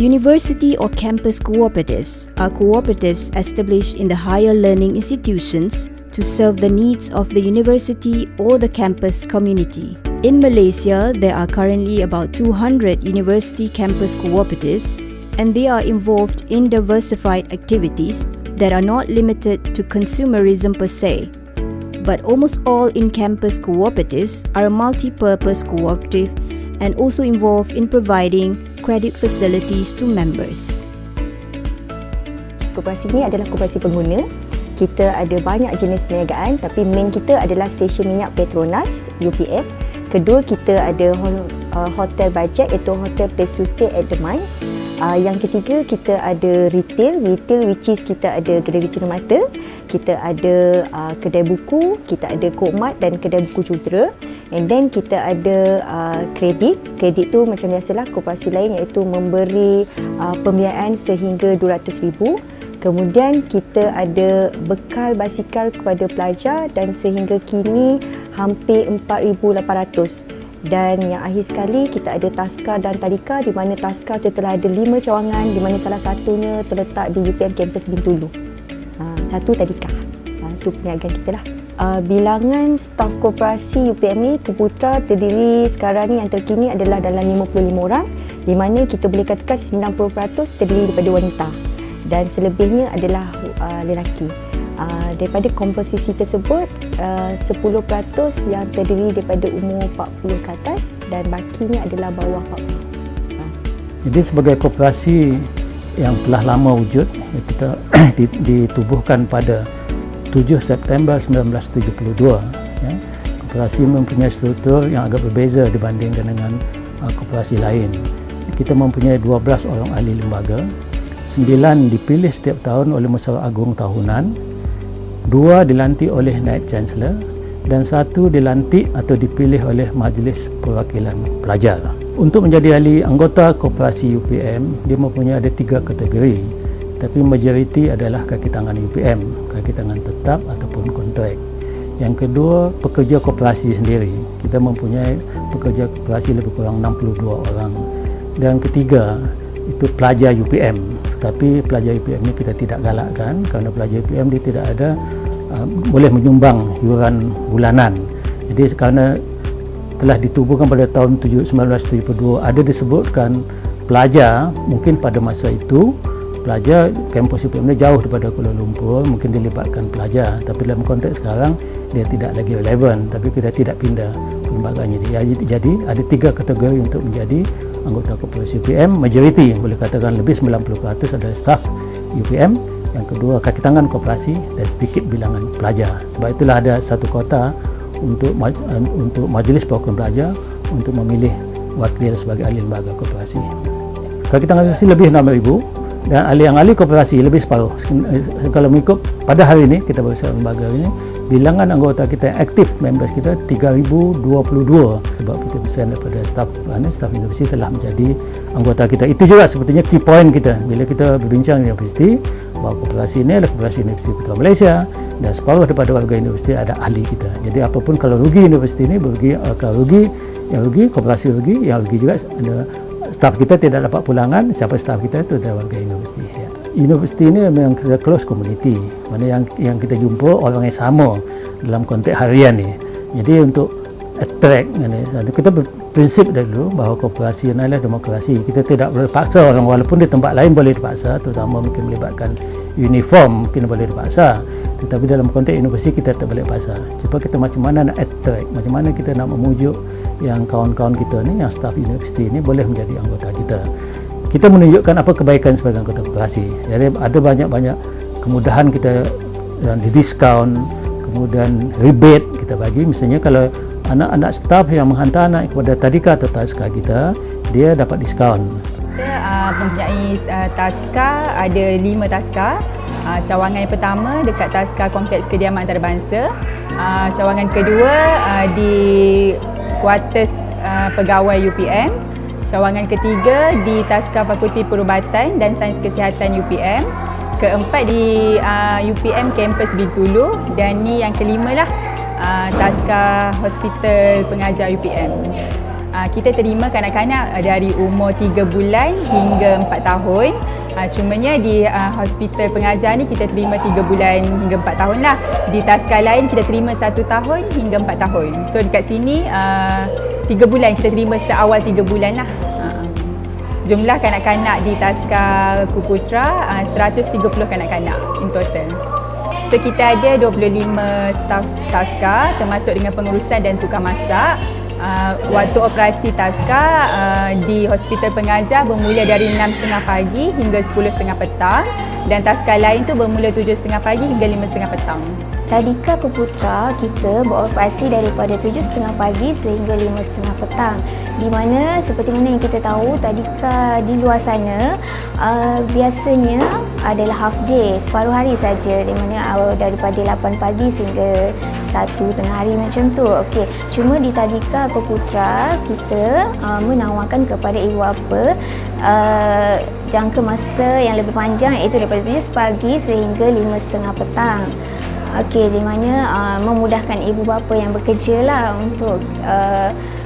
University or campus cooperatives are cooperatives established in the higher learning institutions to serve the needs of the university or the campus community. In Malaysia, there are currently about 200 university campus cooperatives, and they are involved in diversified activities that are not limited to consumerism per se. But almost all in-campus cooperatives are multi-purpose cooperative and also involved in providing credit facilities to members. Koperasi ini adalah koperasi pengguna. Kita ada banyak jenis perniagaan, tapi main kita adalah stesen minyak Petronas, UPM. Kedua, kita ada hotel bajet iaitu Hotel Place to Stay at The Mines. Yang ketiga, kita ada retail which is kita ada Galeri Cermata, kita ada kedai buku, kita ada Kokmat dan kedai buku Cutera. And then kita ada kredit tu macam biasalah koperasi lain iaitu memberi pembiayaan sehingga RM200,000. Kemudian kita ada bekal basikal kepada pelajar dan sehingga kini hampir 4,800. Dan yang akhir sekali kita ada Taska dan Tadika, di mana Taska telah ada 5 cawangan, di mana salah satunya terletak di UPM Kampus Bintulu. Satu Tadika. Itu perniagaan kita lah. Bilangan staf koperasi UPM ni Tuputra terdiri sekarang ni yang terkini adalah dalam 55 orang, di mana kita boleh katakan 90% terdiri daripada wanita dan selebihnya adalah lelaki. Daripada komposisi tersebut, 10% yang terdiri daripada umur 40 ke atas dan bakinya adalah bawah 40. Jadi sebagai koperasi yang telah lama wujud, kita ditubuhkan pada 7 September 1972. Koperasi mempunyai struktur yang agak berbeza dibandingkan dengan koperasi lain. Kita mempunyai 12 orang ahli lembaga, 9 dipilih setiap tahun oleh Musyawarah Agung Tahunan, 2 dilantik oleh Naib Chancellor dan 1 dilantik atau dipilih oleh Majlis Perwakilan Pelajar. Untuk menjadi ahli anggota koperasi UPM, dia mempunyai ada 3 kategori, tapi majoriti adalah kaki tangan UPM, kaki tangan tetap ataupun kontrak. Yang kedua, pekerja koperasi sendiri. Kita mempunyai pekerja koperasi lebih kurang 62 orang. Dan ketiga, itu pelajar UPM. Tetapi pelajar UPM ini kita tidak galakkan kerana pelajar UPM dia tidak ada boleh menyumbang yuran bulanan. Jadi kerana telah ditubuhkan pada tahun 1972, ada disebutkan pelajar mungkin pada masa itu pelajar kampus UPM ni jauh daripada Kuala Lumpur, mungkin dilibatkan pelajar, tapi dalam konteks sekarang dia tidak lagi relevan, tapi kita tidak pindah perlembagaannya. Jadi ada 3 kategori untuk menjadi anggota koperasi UPM. Majoriti boleh katakan lebih 90% adalah staf UPM, yang kedua kaki tangan koperasi dan sedikit bilangan pelajar. Sebab itulah ada satu kota untuk Majlis Perwakilan Pelajar untuk memilih wakil sebagai ahli lembaga koperasi. Kaki tangan koperasi lebih 6,000 dan ahli koperasi lebih separuh. Kalau mengikut pada hari ini kita bersama lembaga ini, bilangan anggota kita yang aktif, members kita 3,022, sebab 40% daripada staf universiti telah menjadi anggota kita. Itu juga sebetulnya key point kita bila kita berbincang dengan universiti, bahawa koperasi ini adalah koperasi Universiti Putra Malaysia dan separuh daripada warga universiti ada ahli kita. Jadi apapun kalau rugi universiti ini berugi, kalau rugi yang rugi koperasi rugi, yang rugi juga ada staf kita tidak dapat pulangan. Siapa staf kita itu adalah warga universiti. Universiti ini memang kita close community, mana yang kita jumpa orang yang sama dalam konteks harian ni. Jadi untuk attract kita berprinsip dari dulu bahawa koperasi adalah demokrasi. Kita tidak boleh paksa orang, walaupun di tempat lain boleh dipaksa, terutama mungkin melibatkan uniform mungkin boleh dipaksa, tetapi dalam konteks universiti kita tak boleh paksa. Cuba kita macam mana nak attract, macam mana kita nak memujuk yang kawan-kawan kita ni, yang staf universiti ni boleh menjadi anggota kita. Kita menunjukkan apa kebaikan sebagai anggota koperasi. Jadi ada banyak-banyak kemudahan kita di diskaun, kemudian rebate kita bagi. Misalnya kalau anak-anak staf yang menghantar anak kepada Tadika atau Taska kita, dia dapat diskaun. Kita mempunyai Taska, ada 5 Taska. Cawangan yang pertama dekat Taska Kompleks Kediaman Antarabangsa. Cawangan kedua di kuartus pegawai UPM. Cawangan ketiga di Taska Fakulti Perubatan dan Sains Kesihatan UPM. Keempat di UPM Kampus Bintulu, dan ni yang kelima lah Taska Hospital Pengajar UPM. kita terima kanak-kanak dari umur 3 bulan hingga 4 tahun. Cumanya di hospital pengajar ni kita terima 3 bulan hingga 4 tahun lah. Di taska lain kita terima 1 tahun hingga 4 tahun. So dekat sini 3 bulan kita terima seawal 3 bulan lah. Jumlah kanak-kanak di taska Kuputra 130 kanak-kanak in total. So kita ada 25 staf taska termasuk dengan pengurusan dan tukang masak. Waktu operasi taska di hospital pengajar bermula dari 6.30 pagi hingga 10.30 petang dan taska lain tu bermula 7.30 pagi hingga 5.30 petang. Tadika Kuputra kita beroperasi daripada 7.30 pagi sehingga 5.30 petang. Di mana seperti mana yang kita tahu tadika di luar sana biasanya adalah half day, separuh hari saja, di mana daripada 8 pagi sehingga 1 tengah hari macam tu. Okey, cuma di Tadika Kuputra kita menawarkan kepada ibu bapa jangka masa yang lebih panjang, iaitu daripada 7 pagi sehingga 5.30 petang. Okey, di mana memudahkan ibu bapa yang bekerja lah untuk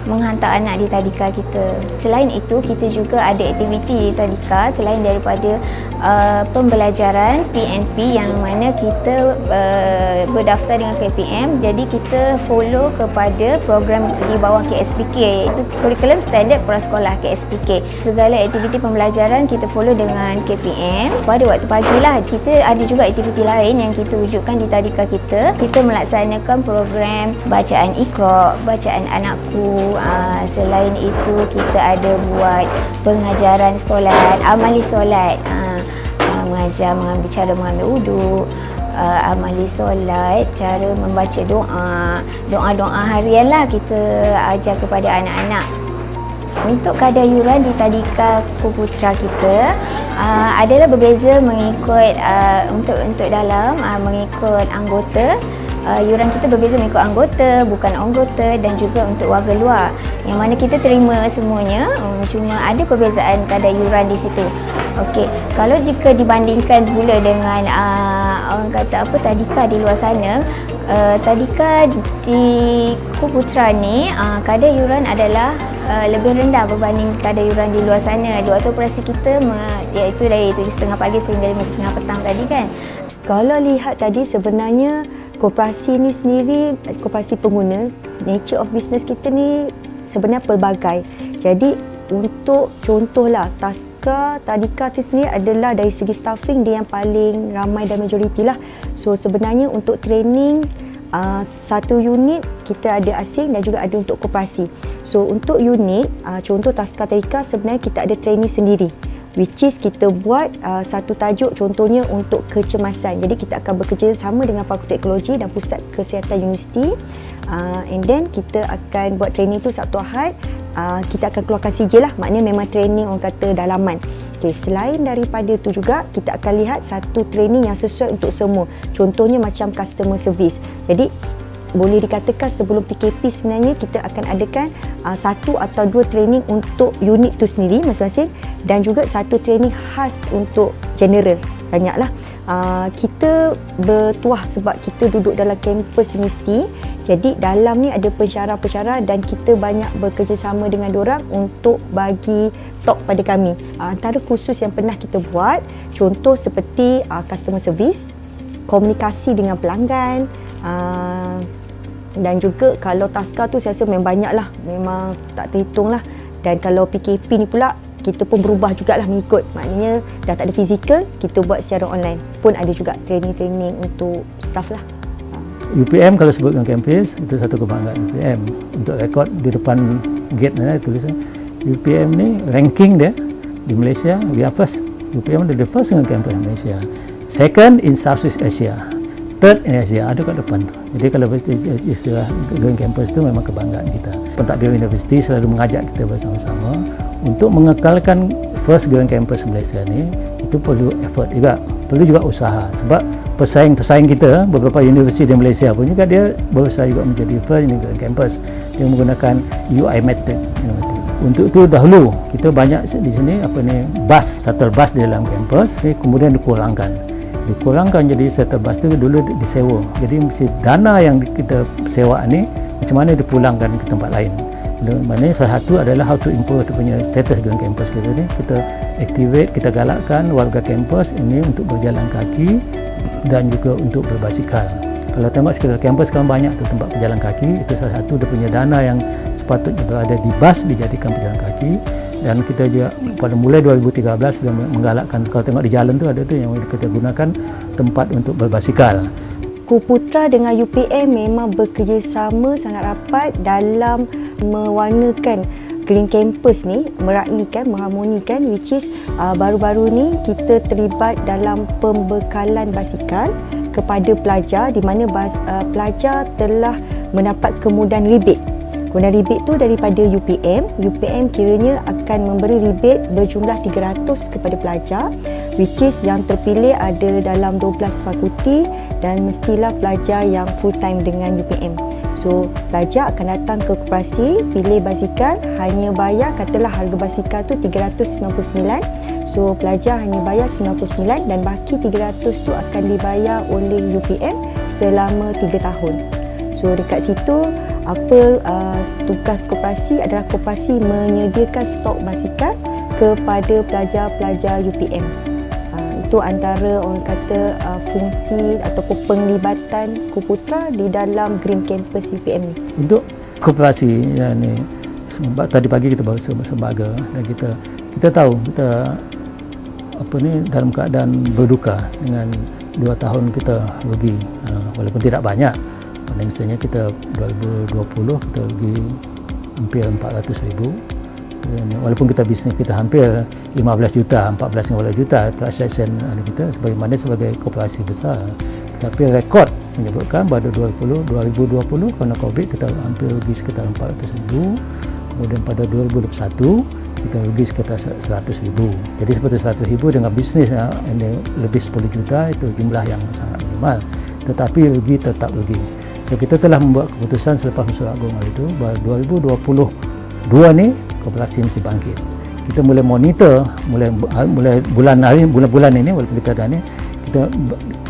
menghantar anak di tadika kita. Selain itu, kita juga ada aktiviti di tadika selain daripada pembelajaran PNP yang mana kita berdaftar dengan KPM. Jadi kita follow kepada program di bawah KSPK, iaitu Kurikulum Standard Prasekolah KSPK. Segala aktiviti pembelajaran kita follow dengan KPM. Pada waktu pagi lah, kita ada juga aktiviti lain yang kita wujudkan di tadika kita. Kita melaksanakan program bacaan Iqra, bacaan anakku. Selain itu kita ada buat pengajaran solat, amali solat, mengajar cara mengambil wuduk, amali solat, cara membaca doa harian lah kita ajar kepada anak-anak. Untuk kadar yuran di Tadika Kuputra kita adalah berbeza mengikut untuk dalam mengikut anggota. Yuran kita berbeza mengikut anggota, bukan anggota, dan juga untuk warga luar, yang mana kita terima semuanya, cuma ada perbezaan kadar yuran di situ. Okey, kalau jika dibandingkan pula dengan orang kata tadika di luar sana, tadika di Kuputra ni kadar yuran adalah lebih rendah berbanding kadar yuran di luar sana. Di waktu operasi kita iaitu dari 7.30 pagi sehingga 5.30 petang tadi kan. Kalau lihat tadi, sebenarnya koperasi ni sendiri, koperasi pengguna, nature of business kita ni sebenarnya pelbagai. Jadi untuk contohlah taska tadika tu sendiri adalah dari segi staffing dia yang paling ramai dan majoriti lah. So sebenarnya untuk training satu unit kita ada asing dan juga ada untuk koperasi. So untuk unit contoh taska tadika sebenarnya kita ada training sendiri, which is kita buat satu tajuk contohnya untuk kecemasan. Jadi kita akan bekerja sama dengan Fakulti Ekologi dan Pusat Kesihatan Universiti, and then kita akan buat training tu Sabtu Ahad. Kita akan keluarkan sijil lah, maknanya memang training orang kata dalaman. Okay, selain daripada tu juga kita akan lihat satu training yang sesuai untuk semua. Contohnya macam customer service. Jadi boleh dikatakan sebelum PKP sebenarnya kita akan adakan satu atau dua training untuk unit tu sendiri masing-masing, dan juga satu training khas untuk general. Banyaklah. Kita bertuah sebab kita duduk dalam kampus universiti. Jadi dalam ni ada pensyarah-pensyarah dan kita banyak bekerjasama dengan diorang untuk bagi talk pada kami. Antara kursus yang pernah kita buat, contoh seperti customer service, komunikasi dengan pelanggan, dan juga kalau taska tu saya rasa memang banyak lah, memang tak terhitung lah. Dan kalau PKP ni pula kita pun berubah jugalah mengikut, maknanya dah tak ada fizikal, kita buat secara online. Pun ada juga training-training untuk staff lah. UPM kalau sebutkan kampus, itu satu kebanggaan UPM. Untuk rekod di depan gate ni tulisan UPM ni ranking dia di Malaysia, we are first. UPM adalah the first dengan kampus di Malaysia. Second in Southeast Asia. Third in Asia, ada kat depan tu. Jadi kalau istilah Green Campus tu memang kebanggaan kita. Pentadbir Universiti selalu mengajak kita bersama-sama untuk mengekalkan first Green Campus Malaysia ni. Itu perlu effort juga, perlu juga usaha. Sebab pesaing-pesaing kita, beberapa universiti di Malaysia pun juga dia berusaha juga menjadi first Green Campus. Dia menggunakan UI method. Untuk itu dahulu kita banyak di sini shuttle bus di dalam kampus, kemudian dikurangkan jadi shuttle bus tu dulu disewa. Jadi mesti dana yang kita sewa ni macam mana dipulangkan ke tempat lain. Maknanya salah satu adalah how to improve punya status green campus kita ni. Kita activate, kita galakkan warga kampus ini untuk berjalan kaki dan juga untuk berbasikal. Kalau tengok sekitar kampus sekarang banyak tu tempat berjalan kaki. Itu salah satu dia punya dana yang sepatutnya berada di bas dijadikan pejalan kaki. Dan kita juga pada mulai 2013 sudah menggalakkan, kalau tengok di jalan tu ada tu yang kita gunakan tempat untuk berbasikal. Kuputra dengan UPM memang bekerjasama sangat rapat dalam mewarnakan Green Campus ni, meraihkan, mengharmonikan, which is baru-baru ni kita terlibat dalam pembekalan basikal kepada pelajar di mana pelajar telah mendapat kemudahan rebate. Kemudahan rebate tu daripada UPM kiranya akan memberi rebate berjumlah 300 kepada pelajar, which is yang terpilih ada dalam 12 fakulti dan mestilah pelajar yang full time dengan UPM. So, pelajar akan datang ke koperasi, pilih basikal, hanya bayar, katalah harga basikal tu 399. So, pelajar hanya bayar 99 dan baki 300 tu akan dibayar oleh UPM selama 3 tahun. So, dekat situ, tugas koperasi adalah koperasi menyediakan stok basikal kepada pelajar-pelajar UPM. Itu antara orang kata fungsi ataupun penglibatan Kuputra di dalam Green Campus UPM ni. Untuk koperasi ni, tadi pagi kita baru sembaga dan kita tahu kita dalam keadaan berduka dengan 2 tahun kita rugi, walaupun tidak banyak. Misalnya kita 2020 kita rugi hampir 400,000. Walaupun kita bisnes kita hampir 15 juta, 14-15 juta transaction kita sebagai koperasi besar. Tapi rekod menyebutkan pada 2020 kerana COVID kita hampir rugi sekitar 400,000. Kemudian pada 2021 kita rugi sekitar 100,000. Jadi seperti 100,000 dengan bisnes lebih 10 juta itu jumlah yang sangat minimal. Tetapi rugi tetap rugi. So kita telah membuat keputusan selepas mesyuarat agung hari itu bahawa 2022 ni koperasi mesti bangkit. Kita mulai monitor mulai bulan-bulan ini, walaupun kita dah ni, kita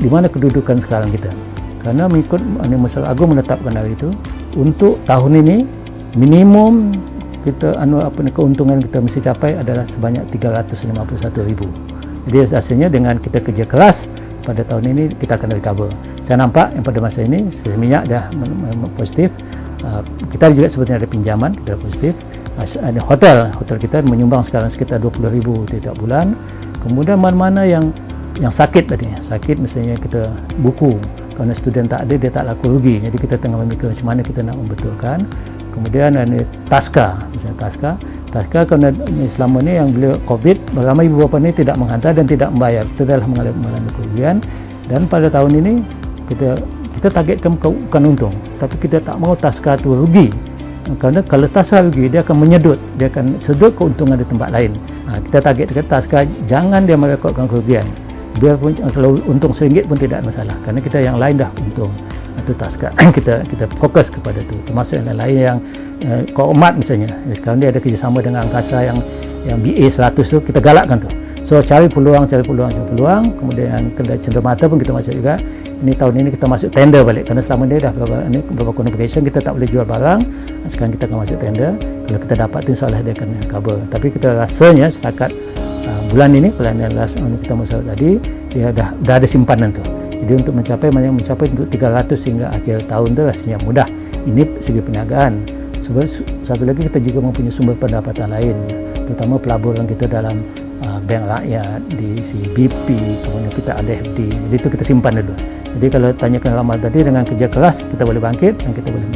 di mana kedudukan sekarang kita. Kerana mengikut Masyarakat Agung menetapkan hari itu, untuk tahun ini minimum kita keuntungan kita mesti capai adalah sebanyak 351,000. Jadi hasilnya dengan kita kerja keras pada tahun ini kita akan recover. Saya nampak yang pada masa ini sisi minyak dah positif. Kita juga sebenarnya ada pinjaman, kita positif. Ada hotel kita menyumbang sekarang sekitar 20,000 setiap bulan. Kemudian mana-mana yang sakit tadi, misalnya kita buku, kerana student tak ada dia tak laku rugi, jadi kita tengah memikir macam mana kita nak membetulkan. Kemudian ada taska, misalnya taska kerana selama ni yang bila COVID ramai ibu bapa ni tidak menghantar dan tidak membayar, kita adalah mengalami kerugian. Dan pada tahun ini kita targetkan bukan untung, tapi kita tak mahu taska tu rugi. Kerana kalau taska rugi, dia akan menyedut, dia akan sedut keuntungan di tempat lain. Kita targetkan taska jangan dia merekodkan kerugian. Biarpun kalau untung RM1 pun tidak masalah, kerana kita yang lain dah untung. Itu taska kita fokus kepada itu. Termasuk yang lain yang Komat misalnya. Sekarang dia ada kerjasama dengan angkasa yang BA 100 tu, kita galakkan tu. So cari peluang. Kemudian kedai cenderamata pun kita masuk juga. Ini tahun ini kita masuk tender balik kerana selama ni dah beberapa qualification kita tak boleh jual barang. Sekarang kita akan masuk tender. Kalau kita dapat tu insyaAllah dia akan cover. Tapi kita rasanya setakat bulan ini, bulan yang last kita masuk tadi, dia dah ada simpanan tu. Jadi untuk mencapai untuk 300 hingga akhir tahun tu rasanya mudah. Ini segi perniagaan. Satu lagi kita juga mempunyai sumber pendapatan lain, terutama pelaburan kita dalam Bank Rakyat, di CBP, kemudian kita ada FD. Jadi itu kita simpan dulu. Jadi kalau tanyakan ramal tadi, dengan kerja keras kita boleh bangkit dan kita boleh